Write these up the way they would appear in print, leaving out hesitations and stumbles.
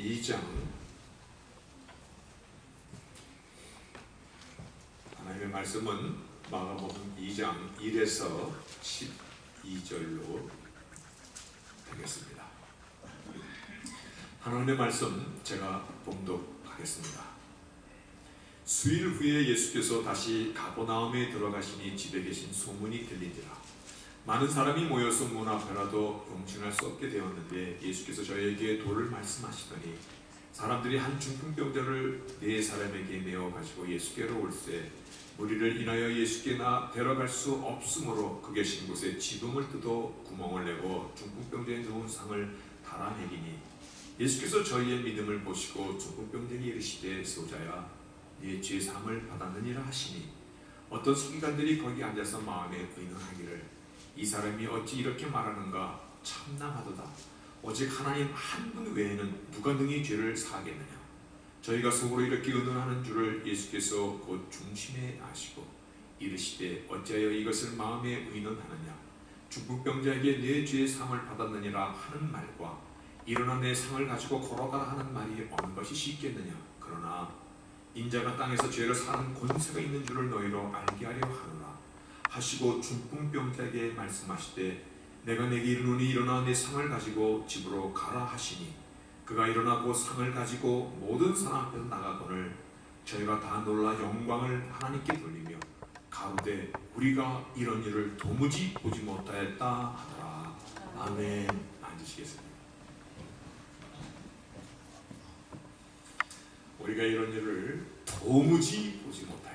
2장 하나님의 말씀은 마가복음 2장 1에서 12절로 되겠습니다. 하나님의 말씀 제가 봉독하겠습니다. 수일 후에 예수께서 다시 가버나움에 들어가시니 집에 계신 소문이 들리니라. 많은 사람이 모여서 문 앞에라도 음식할 수 없게 되었는데 예수께서 저에게 도를 말씀하시더니 사람들이 한 중풍병자를 네 사람에게 메어 가지고 예수께로 올세 무리를 인하여 예수께 데려갈 수 없으므로 그 계신 곳에 지붕을 뜯어 구멍을 내고 중풍병자의 누운 상을 달아내리니 예수께서 저희의 믿음을 보시고 중풍병자에게 이르시되 소자야 네 죄 사함을 받았느니라 하시니 어떤 서기관들이 거기 앉아서 마음에 의논하기를 이 사람이 어찌 이렇게 말하는가 참남하도다. 오직 하나님 한 분 외에는 누가 능히 죄를 사하겠느냐. 저희가 속으로 이렇게 의논하는 줄을 예수께서 곧 중심에 아시고 이르시되 어찌하여 이것을 마음에 의논하느냐. 중풍병자에게 내 죄의 상을 받았느니라 하는 말과 일어나 내 상을 가지고 걸어가라 하는 말이 어느 것이 쉽겠느냐. 그러나 인자가 땅에서 죄를 사는 권세가 있는 줄을 너희로 알게 하려 하노라 하시고 중풍병자에게 말씀하시되 내가 내게 이르노니 일어나 내 상을 가지고 집으로 가라 하시니 그가 일어나고 상을 가지고 모든 사람 앞에서 나가거늘 저희가 다 놀라 영광을 하나님께 돌리며 가로되 우리가 이런 일을 도무지 보지 못하였다 하더라. 아멘. 앉으시겠습니다. 우리가 이런 일을 도무지 보지 못하였다.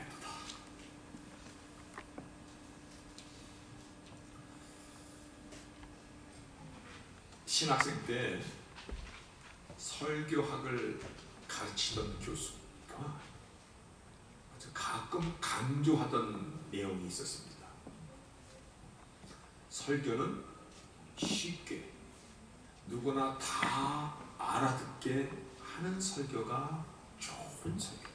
신학생 때 설교학을 가르치던 교수가 가끔 강조하던 내용이 있었습니다. 설교는 쉽게 누구나 다 알아듣게 하는 설교가 좋은 설교다.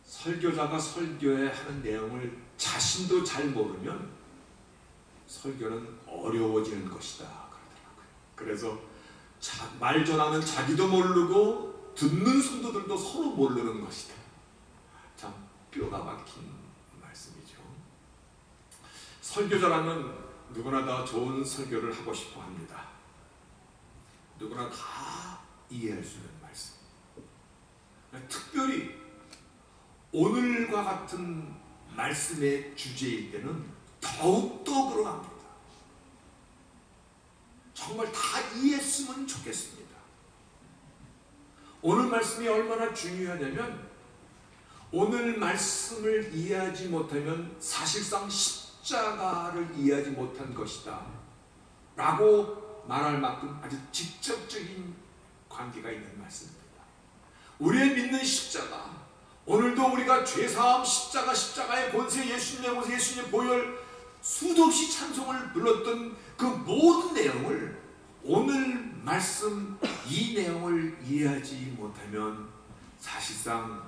설교자가 설교에 하는 내용을 자신도 잘 모르면 설교는 어려워지는 것이다 그러더라고요. 그래서 말 전하는 자기도 모르고 듣는 성도들도 서로 모르는 것이다. 참 뼈가 박힌 말씀이죠. 설교자라면 누구나 다 좋은 설교를 하고 싶어 합니다. 누구나 다 이해할 수 있는 말씀. 특별히 오늘과 같은 말씀의 주제일 때는 더욱더 그러합니다. 정말 다 이해했으면 좋겠습니다. 오늘 말씀이 얼마나 중요하냐면 오늘 말씀을 이해하지 못하면 사실상 십자가를 이해하지 못한 것이다 라고 말할 만큼 아주 직접적인 관계가 있는 말씀입니다. 우리의 믿는 십자가, 오늘도 우리가 죄사함 십자가의 권세, 예수님의 권세, 예수님의 보혈 수도 없이 찬송을 불렀던 그 모든 내용을 오늘 말씀 이 내용을 이해하지 못하면 사실상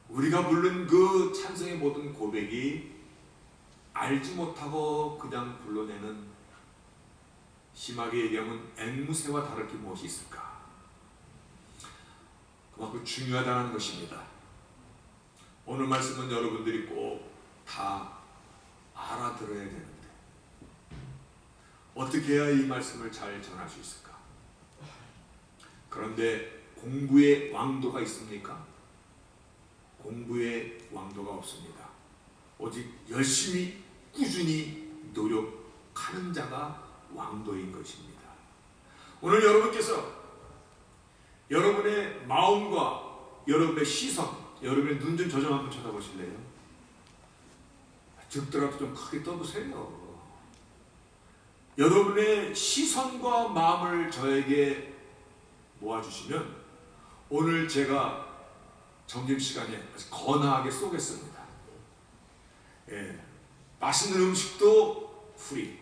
우리가 부른 그 찬송의 모든 고백이 알지 못하고 그냥 불러내는, 심하게 얘기하면 앵무새와 다를 게 무엇이 있을까? 그만큼 중요하다는 것입니다. 오늘 말씀은 여러분들이 꼭 다 알아들어야 되는데 어떻게 해야 이 말씀을 잘 전할 수 있을까? 그런데 공부의 왕도가 있습니까? 공부의 왕도가 없습니다. 오직 열심히 꾸준히 노력하는 자가 왕도인 것입니다. 오늘 여러분께서 여러분의 마음과 여러분의 시선, 여러분의 눈 좀 저 좀 한번 쳐다보실래요? 적더라도 좀 크게 떠보세요. 여러분의 시선과 마음을 저에게 모아주시면 오늘 제가 점심시간에 거나하게 쏘겠습니다. 예, 맛있는 음식도 프리,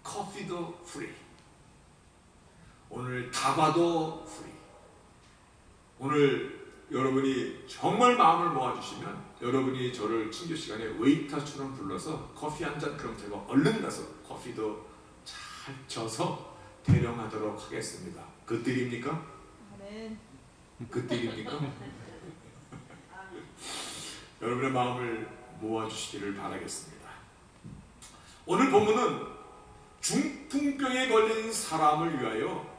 커피도 프리, 오늘 다바도 프리. 오늘 여러분이 정말 마음을 모아주시면 여러분이 저를 친교 시간에 웨이터처럼 불러서 커피 한 잔, 그럼 제가 얼른 가서 커피도 잘 가르쳐서 대령하도록 하겠습니다. 그 뜻입니까? 아멘. 그 뜻입니까? 여러분의 마음을 모아주시기를 바라겠습니다. 오늘 본문은 중풍병에 걸린 사람을 위하여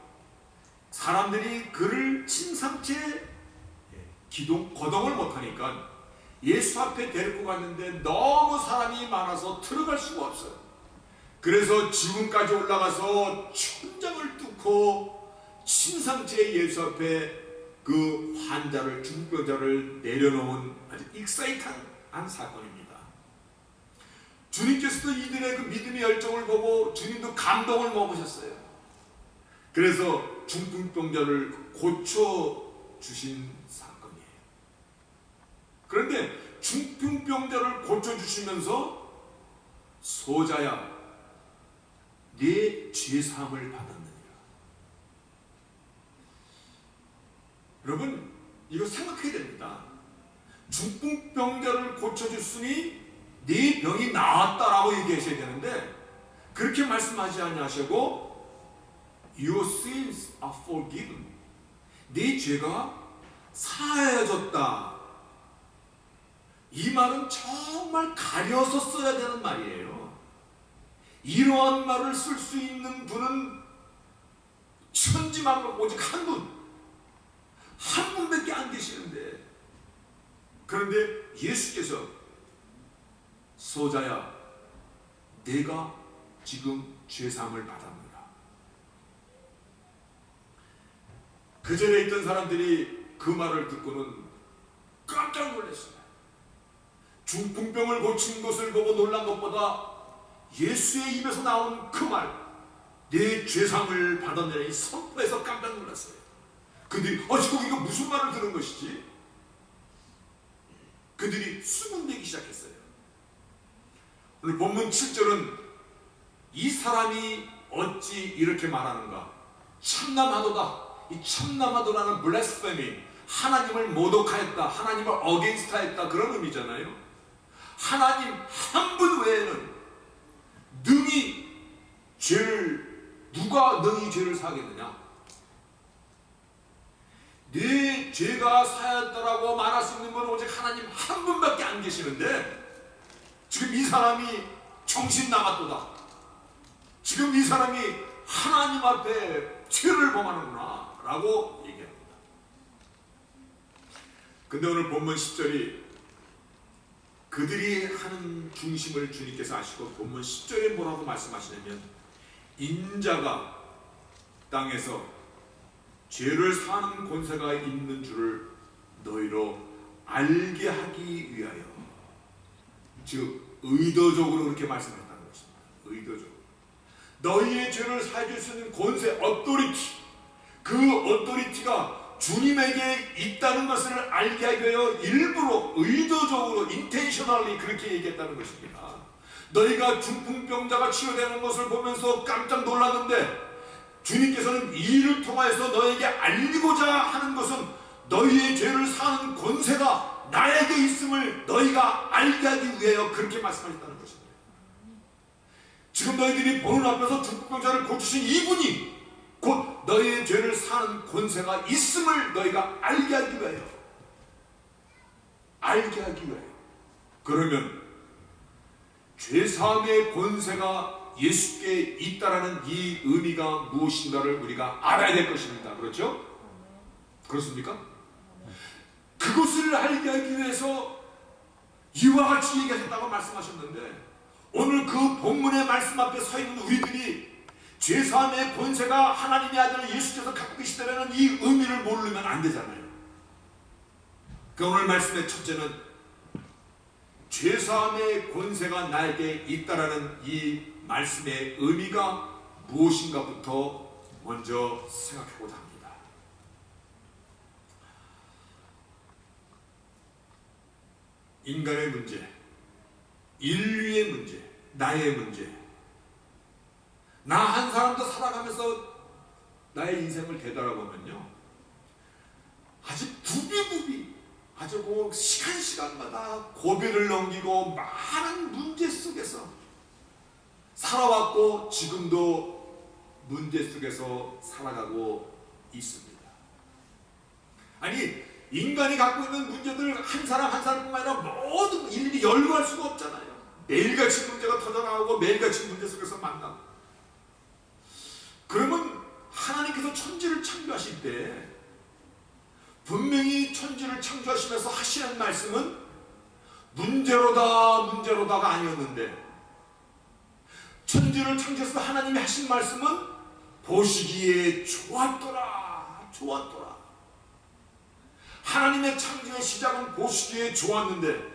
사람들이 그를 침상채 거동을 못하니까 예수 앞에 데리고 갔는데 너무 사람이 많아서 들어갈 수가 없어요. 그래서 지붕까지 올라가서 천장을 뚫고 침상채 예수 앞에 그 환자를, 중풍병자를 내려놓은 아주 익사이팅한 사건입니다. 주님께서도 이들의 그 믿음의 열정을 보고 주님도 감동을 먹으셨어요. 그래서 중풍병자를 고쳐주신 사건이에요. 그런데 중풍병자를 고쳐주시면서 소자야 네 죄사함을 받았느니라. 여러분 이거 생각해야 됩니다. 중풍병자를 고쳐줬으니 네 병이 나았다라고 얘기하셔야 되는데 그렇게 말씀하지 아니하시고 Your sins are forgiven. 네 죄가 사하여졌다. 이 말은 정말 가려서 써야 되는 말이에요. 이러한 말을 쓸 수 있는 분은 천지만물 오직 한 분. 한 분밖에 안 계시는데 그런데 예수께서 소자야 내가 지금 죄사함을 받았노라. 그 전에 있던 사람들이 그 말을 듣고는 깜짝 놀랐어요. 중풍병을 고친 것을 보고 놀란 것보다 예수의 입에서 나온 그 말, 내 죄사함을 받았느라 이 선포에서 깜짝 놀랐어요. 근데 지금 이거 무슨 말을 들은 것이지? 그들이 수군대기 시작했어요. 오늘 본문 7절은 이 사람이 어찌 이렇게 말하는가? 참남하도다. 이 참남하도라는 블레스페미, 하나님을 모독하였다, 하나님을 어게인스트하였다 그런 의미잖아요. 하나님 한 분 외에는 누가 능히 죄를 사하겠느냐? 네 죄가 사였다라고 말할 수 있는 건 오직 하나님 한 분밖에 안 계시는데 지금 이 사람이 정신 나갔도다. 지금 이 사람이 하나님 앞에 죄를 범하는구나 라고 얘기합니다. 근데 오늘 본문 10절이 그들이 하는 중심을 주님께서 아시고 본문 10절에 뭐라고 말씀하시냐면 인자가 땅에서 죄를 사는 권세가 있는 줄을 너희로 알게 하기 위하여, 즉 의도적으로 그렇게 말씀했다는 것입니다. 의도적으로 너희의 죄를 사해줄 수 있는 권세, 어토리티, 그 어토리티가 주님에게 있다는 것을 알게 하기 위하여 일부러 의도적으로 intentionally 그렇게 얘기했다는 것입니다. 너희가 중풍병자가 치유되는 것을 보면서 깜짝 놀랐는데 주님께서는 이 일을 통하여서 너에게 알리고자 하는 것은 너희의 죄를 사는 권세가 나에게 있음을 너희가 알게 하기 위하여 그렇게 말씀하셨다는 것입니다. 지금 너희들이 보는 앞에서 중풍병자를 고치신 이분이 곧 너희의 죄를 사는 권세가 있음을 너희가 알게 하기 위하여, 알게 하기 위하여. 그러면 죄사함의 권세가 예수께 있다라는 이 의미가 무엇인가를 우리가 알아야 될 것입니다. 그렇죠? 그렇습니까? 그것을 알게 하기 위해서 이와 같이 얘기하셨다고 말씀하셨는데 오늘 그 본문의 말씀 앞에 서 있는 우리들이 죄사함의 권세가 하나님의 아들 예수께서 갖고 계시다는 이 의미를 모르면 안 되잖아요. 그 오늘 말씀의 첫째는 죄사함의 권세가 나에게 있다라는 이 말씀의 의미가 무엇인가부터 먼저 생각해보자 합니다. 인간의 문제, 인류의 문제, 나의 문제, 나 한 사람도 살아가면서 나의 인생을 되돌아보면요, 아주 부비부비, 아주 시간마다 고비를 넘기고 많은 문제 속에서 살아왔고 지금도 문제 속에서 살아가고 있습니다. 아니, 인간이 갖고 있는 문제들 한 사람 한 사람뿐만 아니라 모든 일일이 열거할 수가 없잖아요. 매일같이 문제가 터져나오고 매일같이 문제 속에서 만나고. 그러면 하나님께서 천지를 창조하실 때 분명히 천지를 창조하시면서 하시는 말씀은 문제로다가 아니었는데, 천지를 창조해서 하나님이 하신 말씀은 보시기에 좋았더라. 하나님의 창조의 시작은 보시기에 좋았는데,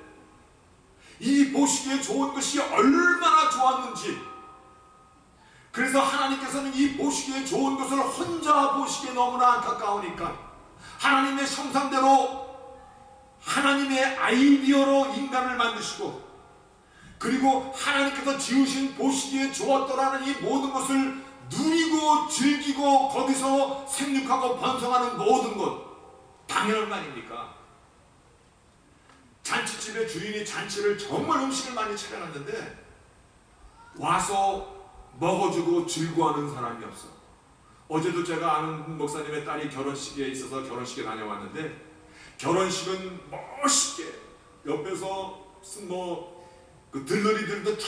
이 보시기에 좋은 것이 얼마나 좋았는지, 그래서 하나님께서는 이 보시기에 좋은 것을 혼자 보시기에 너무나 안타까우니까 하나님의 형상대로 하나님의 아이디어로 인간을 만드시고, 그리고 하나님께서 지으신 보시기에 좋았더라는 이 모든 것을 누리고 즐기고 거기서 생육하고 번성하는 모든 것, 당연한 거 아닙니까? 잔치집의 주인이 잔치를 정말 음식을 많이 차려놨는데 와서 먹어주고 즐거워하는 사람이 없어. 어제도 제가 아는 목사님의 딸이 결혼식에 있어서 결혼식에 다녀왔는데, 결혼식은 멋있게 옆에서 무슨 그 들러리들도 쫙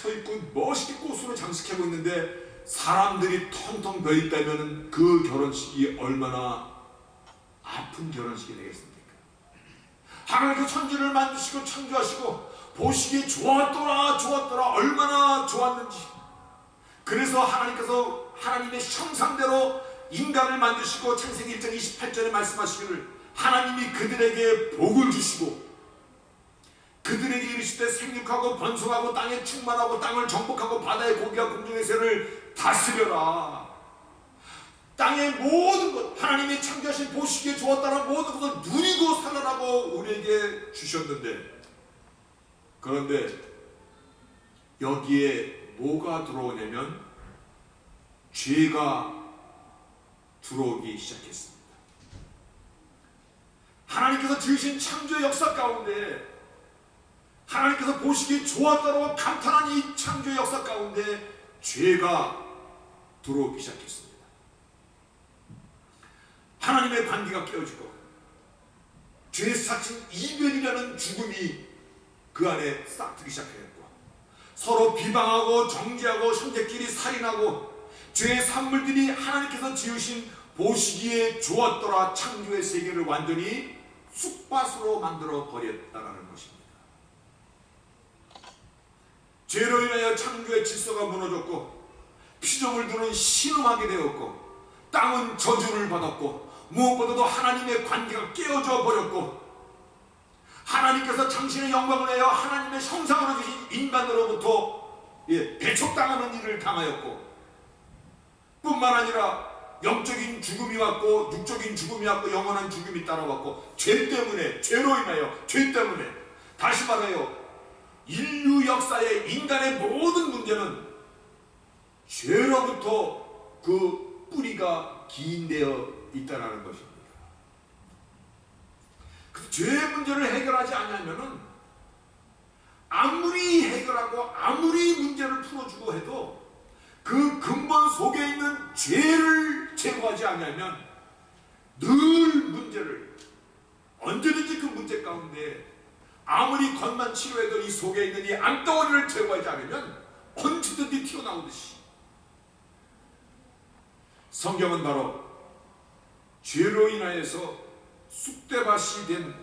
서 있고 멋있게 꽃으로 장식하고 있는데, 사람들이 텅텅 비어 있다면 그 결혼식이 얼마나 아픈 결혼식이 되겠습니까? 하나님께서 천지를 만드시고 창조하시고 보시기에 좋았더라 얼마나 좋았는지. 그래서 하나님께서 하나님의 형상대로 인간을 만드시고 창세기 1장 28절에 말씀하시기를 하나님이 그들에게 복을 주시고 그들에게 이르시되 생육하고 번성하고 땅에 충만하고 땅을 정복하고 바다의 고기와 공중의 새를 다스려라. 땅의 모든 것, 하나님이 창조하신 보시기에 좋았다는 모든 것을 누리고 살아라고 우리에게 주셨는데, 그런데 여기에 뭐가 들어오냐면 죄가 들어오기 시작했습니다. 하나님께서 지으신 창조의 역사 가운데, 하나님께서 보시기에 좋았다고 감탄한 이 창조의 역사 가운데 죄가 들어오기 시작했습니다. 하나님의 관계가 깨어지고 죄 사친 이별이라는 죽음이 그 안에 싹트기 시작했고, 서로 비방하고 정죄하고 형제끼리 살인하고 죄의 산물들이 하나님께서 지으신 보시기에 좋았더라 창조의 세계를 완전히 쑥밭으로 만들어 버렸다는 것입니다. 죄로 인하여 창조의 질서가 무너졌고 피조물 들은 신음하게 되었고 땅은 저주를 받았고 무엇보다도 하나님의 관계가 깨어져 버렸고, 하나님께서 당신의 영광을 내어 하나님의 형상으로 주신 인간으로부터 배척당하는 일을 당하였고, 뿐만 아니라 영적인 죽음이 왔고 육적인 죽음이 왔고 영원한 죽음이 따라왔고, 죄 때문에, 죄로 인하여, 죄 때문에, 다시 말하여 인류 역사의 인간의 모든 문제는 죄로부터 그 뿌리가 기인되어 있다는 것입니다. 그 죄의 문제를 해결하지 않으면은 아무리 해결하고 아무리 문제를 풀어주고 해도 그 근본 속에 있는 죄를 제거하지 않으면 늘 문제를, 언제든지 그 문제 가운데 아무리 겉만 치료해도 이 속에 있는 이 암덩어리를 제거하지 않으면 언제든지 튀어나오듯이, 성경은 바로 죄로 인하여서 쑥대밭이 된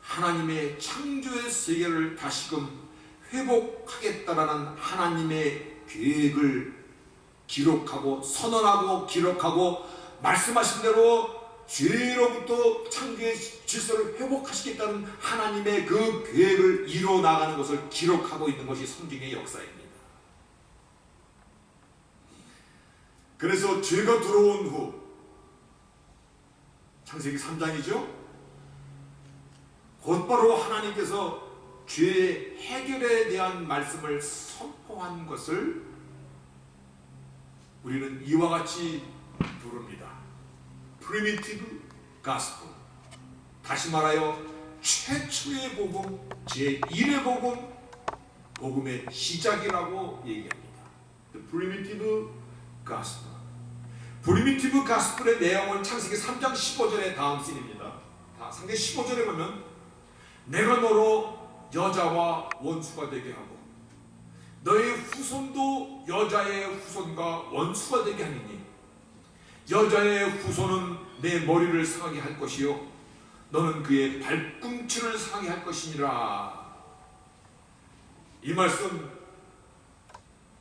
하나님의 창조의 세계를 다시금 회복하겠다라는 하나님의 계획을 기록하고 선언하고 기록하고, 말씀하신 대로 죄로부터 창조의 질서를 회복하시겠다는 하나님의 그 계획을 이뤄나가는 것을 기록하고 있는 것이 성경의 역사입니다. 그래서 죄가 들어온 후, 창세기 3장이죠. 곧바로 하나님께서 죄의 해결에 대한 말씀을 선포한 것을 우리는 이와 같이 부릅니다. Primitive Gospel. 다시 말하여 최초의 복음, 제1의 복음, 복음의 시작이라고 얘기합니다. The Primitive Gospel. 프리미티브 가스펠의 내용은 창세기 3장 15절의 다음 씬입니다. 3장 15절에 보면 내가 너로 여자와 원수가 되게 하고 너의 후손도 여자의 후손과 원수가 되게 하니니 여자의 후손은 내 머리를 상하게 할 것이요 너는 그의 발꿈치를 상하게 할 것이니라. 이 말씀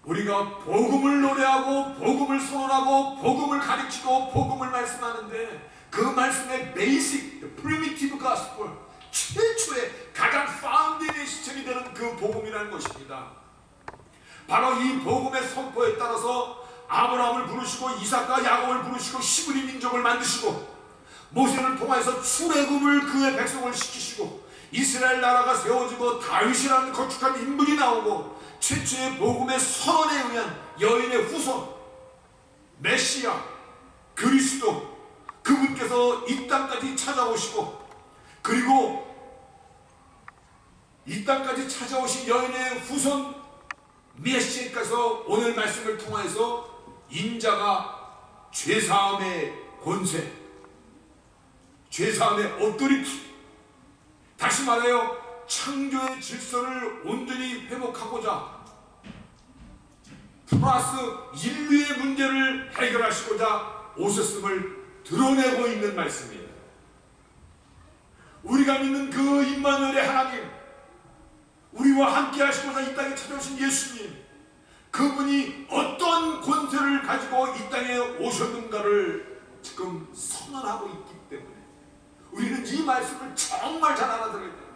우리가 복음을 노래하고 복음을 선언하고 복음을 가르치고 복음을 말씀하는데 그 말씀의 베이식, 프리미티브 가스펠, 최초의 가장 파운데이션의 시점이 되는 그 복음이라는 것입니다. 바로 이 복음의 선포에 따라서 아브라함을 부르시고 이삭과 야곱을 부르시고 히브리 민족을 만드시고 모세를 통해서 출애굽을 그의 백성을 시키시고 이스라엘 나라가 세워지고 다윗이라는 거룩한 인물이 나오고 최초의 복음의 선언에 의한 여인의 후손 메시아 그리스도 그분께서 이 땅까지 찾아오시고 그리고 이 땅까지 찾아오신 여인의 후손 메시아께서 오늘 말씀을 통해서 인자가 죄사함의 권세, 죄사함의 오토리티, 다시 말하여 창조의 질서를 온전히 회복하고자 플러스 인류의 문제를 해결하시고자 오셨음을 드러내고 있는 말씀입니다. 우리가 믿는 그 임마누엘의 하나님, 우리와 함께 하시고자 이 땅에 찾아오신 예수님, 그분이 어떤 권세를 가지고 이 땅에 오셨는가를 지금 선언하고 있기 때문에 우리는 이 말씀을 정말 잘 알아들어야 돼요.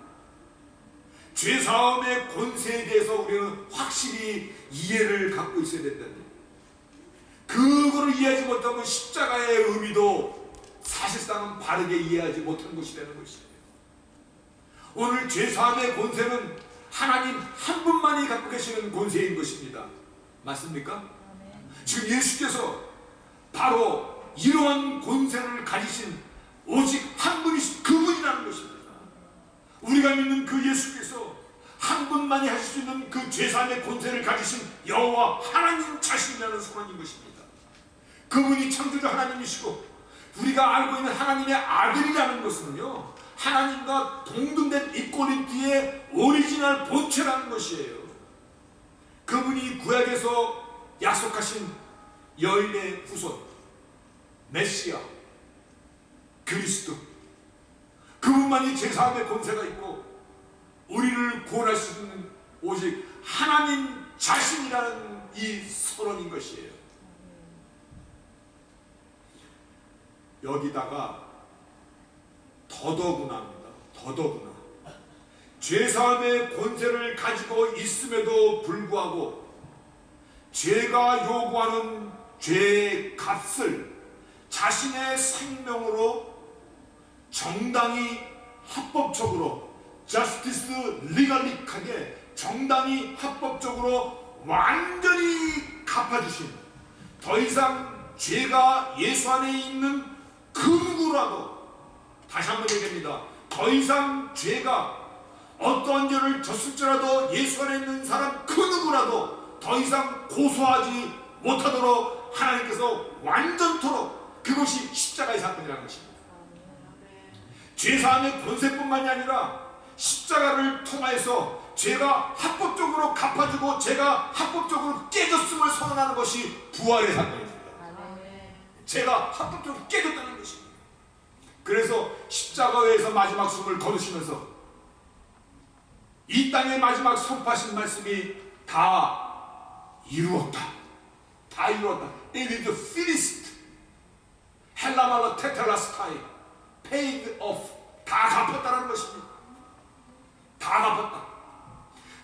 죄사함의 권세에 대해서 우리는 확실히 이해를 갖고 있어야 된다는 거예요. 그거를 이해하지 못하면 십자가의 의미도 사실상은 바르게 이해하지 못한 것이 되는 것이에요. 오늘 죄사함의 권세는 하나님 한 분만이 갖고 계시는 권세인 것입니다. 맞습니까? 지금 예수께서 바로 이러한 권세를 가지신 오직 한 분이신 그분이라는 것입니다. 우리가 믿는 그 예수께서 한 분만이 하실 수 있는 그 죄사함의 권세를 가지신 여호와 하나님 자신이라는 선언인 것입니다. 그분이 창조주 하나님이시고 우리가 알고 있는 하나님의 아들이라는 것은요, 하나님과 동등된 이퀄리티의 오리지널 본체라는 것이에요. 그분이 구약에서 약속하신 여인의 후손 메시아 그리스도, 그분만이 제사함의 권세가 있고 우리를 구원할 수 있는 오직 하나님 자신이라는 이 선언인 것이에요. 여기다가 더더구나입니다. 더더구나 죄사함의 권세를 가지고 있음에도 불구하고 죄가 요구하는 죄의 값을 자신의 생명으로 정당히 합법적으로 저스티스 리갈릭하게 정당히 합법적으로 완전히 갚아주신, 더 이상 죄가 예수 안에 있는 그 누구라도, 다시 한번 얘기합니다. 더 이상 죄가 어떠한 죄를 졌을지라도 예수 안에 있는 사람 그 누구라도 더 이상 고소하지 못하도록 하나님께서 완전토록, 그것이 십자가의 사건이라는 것입니다. 죄사함의 권세뿐만이 아니라 십자가를 통해서 죄가 합법적으로 갚아주고 죄가 합법적으로 깨졌음을 선언하는 것이 부활의 사건입니다. 죄가 합법적으로 깨졌다는 것입니다. 그래서 십자가에서 마지막 숨을 거두시면서 이 땅의 마지막 선포하신 말씀이 다 이루었다. 다 이루었다. It is finished. 헬라말로 테텔라스타이. paid off. 다 갚았다는 것입니다. 다 갚았다.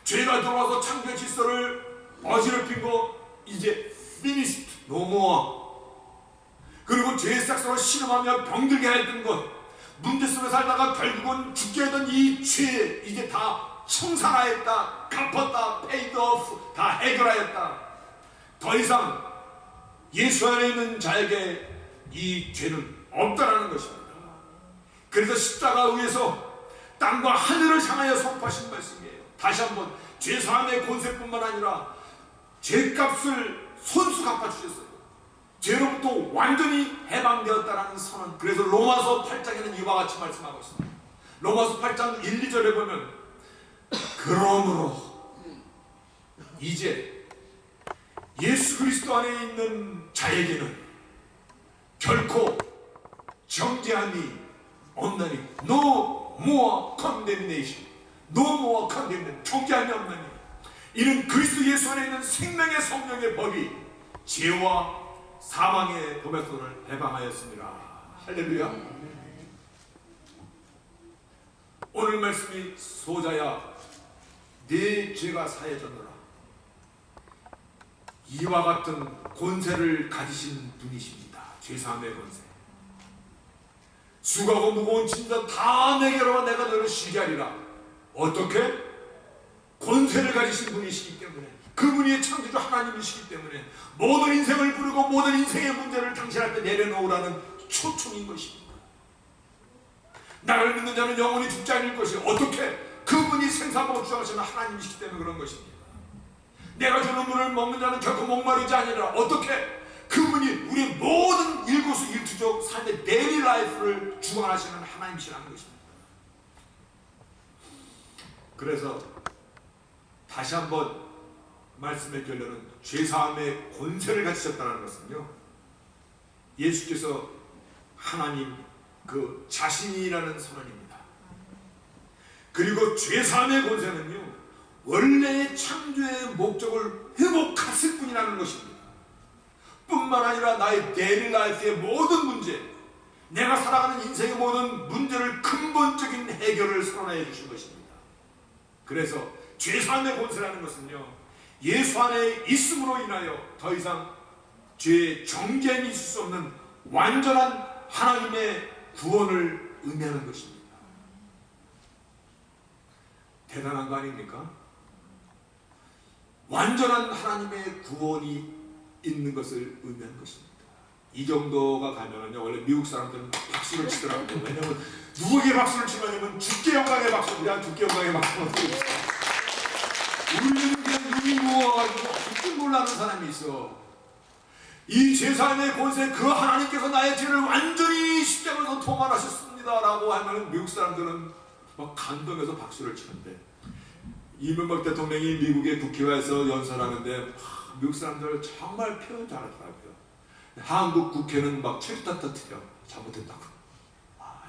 죄가 들어와서 창조의 질서를 어지럽힌 거 이제 finished. No more. 그리고 죄의 싹스로 신음하며 병들게 했던 것, 문제 속에 살다가 결국은 죽게 하던 이 죄 이제 다 청산하였다, 갚았다, paid off, 다 해결하였다. 더 이상 예수 안에 있는 자에게 이 죄는 없다라는 것입니다. 그래서 십자가 위에서 땅과 하늘을 향하여 선포하신 말씀이에요. 다시 한번 죄사함의 권세뿐만 아니라 죄값을 손수 갚아주셨어요. 죄로부터 완전히 해방되었다라는 선언. 그래서 로마서 8장에는 이와 같이 말씀하고 있습니다. 로마서 8장 1, 2절에 보면 그러므로 이제 예수 그리스도 안에 있는 자에게는 결코 정죄함이 없나니 No more condemnation. No more condemnation. 정죄함이 없나니 이는 그리스도 예수 안에 있는 생명의 성령의 법이 죄와 사망의 법에서 너를 해방하였습니다. 할렐루야. 오늘 말씀이 소자야 네 죄가 사해졌노라. 이와 같은 권세를 가지신 분이십니다. 죄사함의 권세. 수고하고 무거운 짐들 다 내게로 와 내가 너를 쉬게 하리라. 어떻게? 권세를 가지신 분이시기 때문에, 그분이 창조주 하나님이시기 때문에 모든 인생을 부르고 모든 인생의 문제를 당신한테 내려놓으라는 초청인 것입니다. 나를 믿는 자는 영원히 죽지 않을 것이요. 어떻게? 그분이 생사복을 주장하시는 하나님이시기 때문에 그런 것입니다. 내가 주는 물을 먹는 자는 결코 목마르지 아니라. 어떻게? 그분이 우리 모든 일거수일투족 삶의 데일리 라이프를 주관하시는 하나님이시라는 것입니다. 그래서 다시 한번 말씀의 결론은 죄사함의 권세를 가지셨다는 것은요, 예수께서 하나님 그 자신이라는 선언입니다. 그리고 죄사함의 권세는요, 원래의 창조의 목적을 회복하실 분이라는 것입니다. 뿐만 아니라 나의 데일리 라이프의 모든 문제, 내가 살아가는 인생의 모든 문제를 근본적인 해결을 선언해 주신 것입니다. 그래서 죄사함의 권세라는 것은요, 예수 안에 있음으로 인하여 더 이상 죄의 정죄함이 있을 수 없는 완전한 하나님의 구원을 의미하는 것입니다. 대단한 거 아닙니까? 완전한 하나님의 구원이 있는 것을 의미하는 것입니다. 이 정도가 가면은요, 원래 미국 사람들은 박수를 치더라고요. 왜냐면 누구에게 박수를 치냐면 주께 영광의 박수. 우리한 주께 영광의 박수를 치고 우리는 그냥 눈이 누워가지고 죽지 몰라는 사람이 있어. 이 제사함의 권세, 그 하나님께서 나의 죄를 완전히 십자가에서 통할하셨습니다 라고 하면 미국 사람들은 막 감동해서 박수를 치는데, 이명박 대통령이 미국의 국회에서 연설하는데 미국 사람들 정말 표현 잘하더라고요. 한국 국회는 막 체리타 터뜨려 잘못했다고.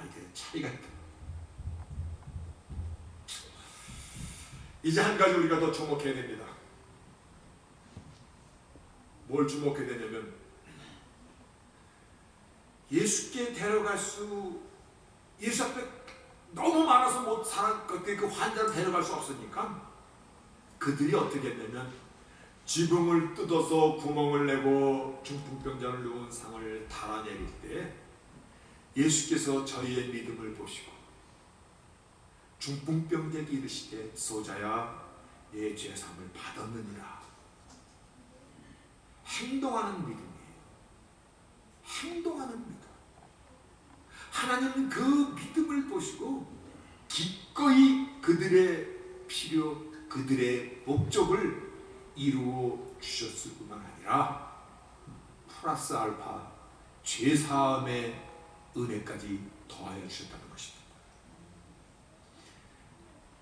이게 차이가 있다. 이제 한 가지 우리가 더 주목해야 됩니다. 뭘 주목해야 되냐면, 예수께 데려갈 수, 예수 앞에 너무 많아서 못 살아, 그 환자를 데려갈 수 없으니까 그들이 어떻게 했냐면, 지붕을 뜯어서 구멍을 내고 중풍병자를 누운 상을 달아내릴 때 예수께서 저희의 믿음을 보시고 중풍병자에게 이르시되 소자야 내 죄사함을 받았느니라. 행동하는 믿음이에요. 행동하는 믿음. 하나님은 그 믿음을 보시고 기꺼이 그들의 필요, 그들의 목적을 이루어 주셨을 뿐만 아니라 플러스 알파 죄사함의 은혜까지 더하여 주셨다는 것입니다.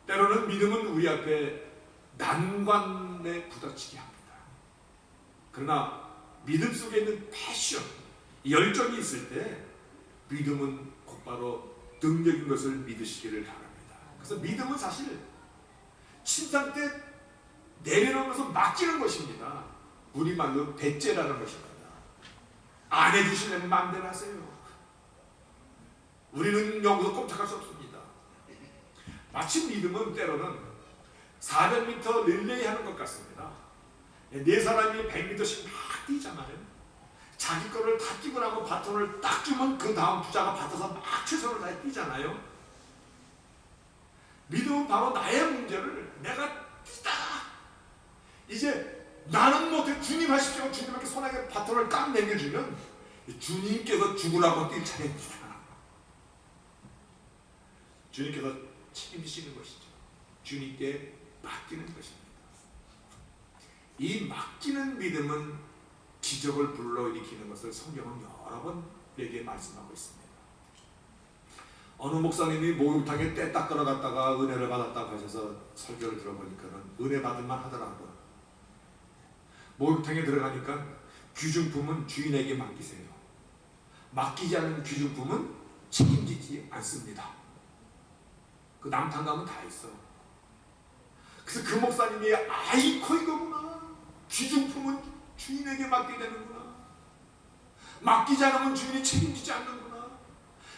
때로는 믿음은 우리 앞에 난관에 부닥치게 합니다. 그러나 믿음 속에 있는 패션, 열정이 있을 때 믿음은 곧바로 능력인 것을 믿으시기를 바랍니다. 그래서 믿음은 사실 신상 때 내려놓으면서 맡기는 것입니다. 우리말로 배째라는 것입니다. 안 해주시려면 마음대로 하세요. 우리는 여기서 꼼짝할 수 없습니다. 마치 믿음은 때로는 400m 릴레이 하는 것 같습니다. 네 사람이 100m씩 막 뛰잖아요. 자기 거를 다 뛰고 나면 바톤을 딱 주면 그 다음 주자가 받아서 막 최선을 다해 뛰잖아요. 믿음은 바로 나의 문제를 내가 뛰다, 이제 나는 못해 주님 하십시오. 주님께 손에 바톤을 딱 내려주면 주님께서 죽으라고 뛸 차례입니다. 주님께서 책임지시는 것이죠. 주님께 맡기는 것입니다. 이 맡기는 믿음은 기적을 불러일으키는 것을 성경은 여러 번 우리에게 말씀하고 있습니다. 어느 목사님이 목욕탕에 때 닦으러 갔다가 은혜를 받았다고 하셔서 설교를 들어보니까는 은혜 받을만 하더라고요. 목욕탕에 들어가니까 귀중품은 주인에게 맡기세요. 맡기지 않은 귀중품은 책임지지 않습니다. 그 남탕 가면 다 있어. 그래서 그 목사님이 아이코 이거구나. 귀중품은 주인에게 맡게 되는구나. 맡기지 않으면 주인이 책임지지 않는구나.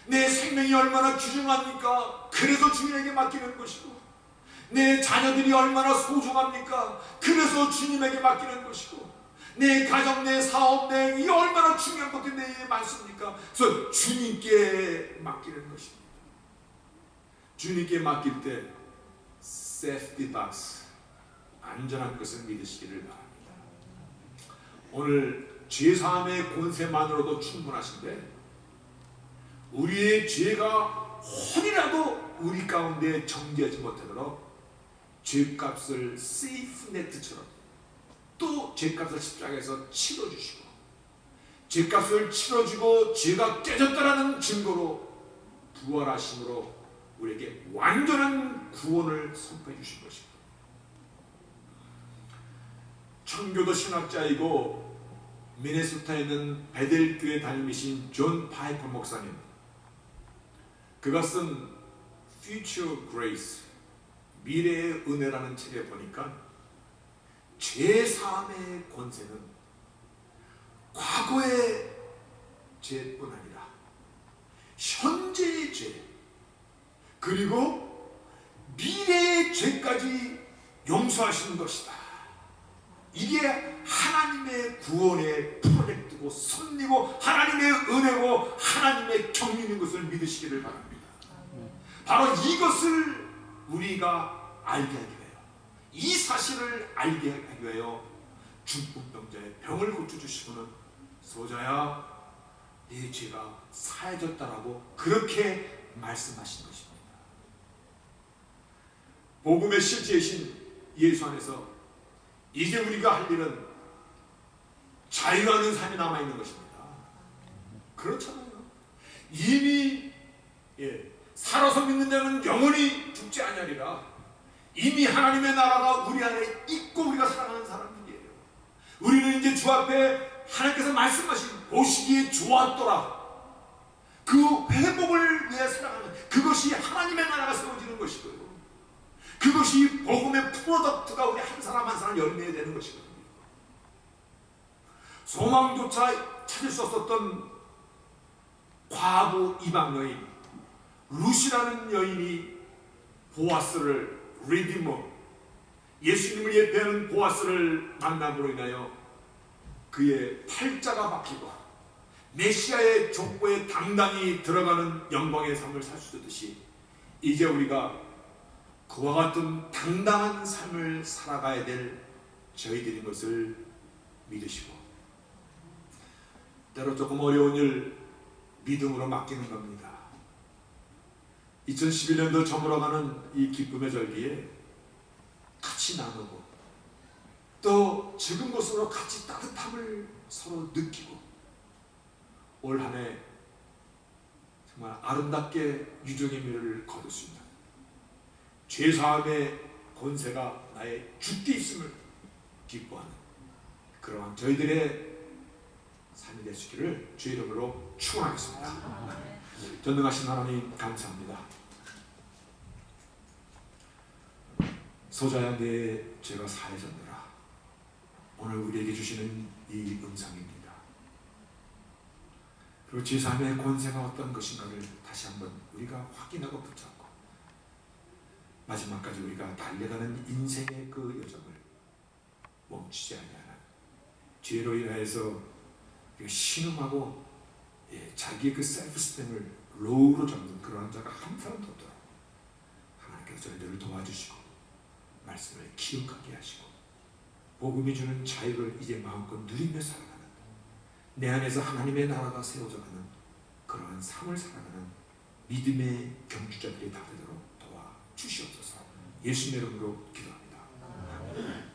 내 생명이 얼마나 귀중합니까? 그래서 주인에게 맡기는 것이고, 내 자녀들이 얼마나 소중합니까? 그래서 주님에게 맡기는 것이고, 내 가정, 내 사업, 내 이 얼마나 중요한 것들이 내게 많습니까? 그래서 주님께 맡기는 것입니다. 주님께 맡길 때 safety box, 안전한 것을 믿으시기를 바랍니다. 오늘 죄사함의 권세만으로도 충분하신데 우리의 죄가 혼이라도 우리 가운데 정죄하지 못하도록 죄값을 세이프네트처럼 또 죄값을 십자가에서 치러주시고, 죄값을 치러주고 죄가 깨졌다라는 증거로 부활하심으로 우리에게 완전한 구원을 선포해 주신 것입니다. 청교도 신학자이고 미네소타에 있는 베델교회 담임이신 존 파이퍼 목사님, 그가 쓴 Future Grace, 미래의 은혜라는 책에 보니까 죄사함의 권세는 과거의 죄뿐 아니라 현재의 죄 그리고 미래의 죄까지 용서하시는 것이다. 이게 하나님의 구원의 프로젝트고 섭리고 하나님의 은혜고 하나님의 경륜인 것을 믿으시기를 바랍니다. 바로 이것을 우리가 알게 하기 위하여, 이 사실을 알게 하기 위하여 중풍병자의 병을 고쳐주시고는 소자야 네 죄가 사해졌다라고 그렇게 말씀하신 것입니다. 복음의 실제이신 예수 안에서 이제 우리가 할 일은 자유하는 삶이 남아있는 것입니다. 그렇잖아요. 이미 살아서 믿는 자는 영원히 죽지 아니하리라. 이미 하나님의 나라가 우리 안에 있고 우리가 살아가는 사람들이에요. 우리는 이제 주 앞에 하나님께서 말씀하신 보시기에 좋았더라. 그 회복을 위해 살아가는, 그것이 하나님의 나라가 세워지는 것이고요. 그것이 복음의 프로덕트가 우리 한 사람 한 사람 열매에 되는 것이거든요. 소망조차 찾을 수 없었던 과부 이방 여인 루시라는 여인이 보아스를, 리디머, 예수님을 예배하는 보아스를 만남으로 인하여 그의 팔자가 바뀌고 메시아의 족보에 당당히 들어가는 영광의 삶을 살 수 있듯이 이제 우리가 그와 같은 당당한 삶을 살아가야 될 저희들인 것을 믿으시고, 때로 조금 어려운 일 믿음으로 맡기는 겁니다. 2011년도 저물어가는 이 기쁨의 절기에 같이 나누고 또 지금 것으로 같이 따뜻함을 서로 느끼고 올 한 해 정말 아름답게 유종의 미를 거둘 수 있는 죄사함의 권세가 나의 주께 있음을 기뻐하는 그러한 저희들의 삶이 될 수 있기를 주의 이름으로 축원하겠습니다. 전능하신 하나님 감사합니다. 소자야 내 죄가 사해졌느라 오늘 우리에게 주시는 이 음성입니다. 그리고 죄사함의 권세가 어떤 것인가를 다시 한번 우리가 확인하고 붙잡고 마지막까지 우리가 달려가는 인생의 그 여정을 멈추지 아니하는, 죄로 인하여서 신음하고 자기의 그 셀프스템을 로우로 잡는 그러한 자가 한 사람도 없도록 하나님께서 저희들을 도와주시고 말씀을 기억하게 하시고 복음이 주는 자유를 이제 마음껏 누리며 살아가는, 내 안에서 하나님의 나라가 세워져가는 그러한 삶을 살아가는 믿음의 경주자들이 다 되도록 도와주시옵소서. 예수님의 이름으로 기도합니다.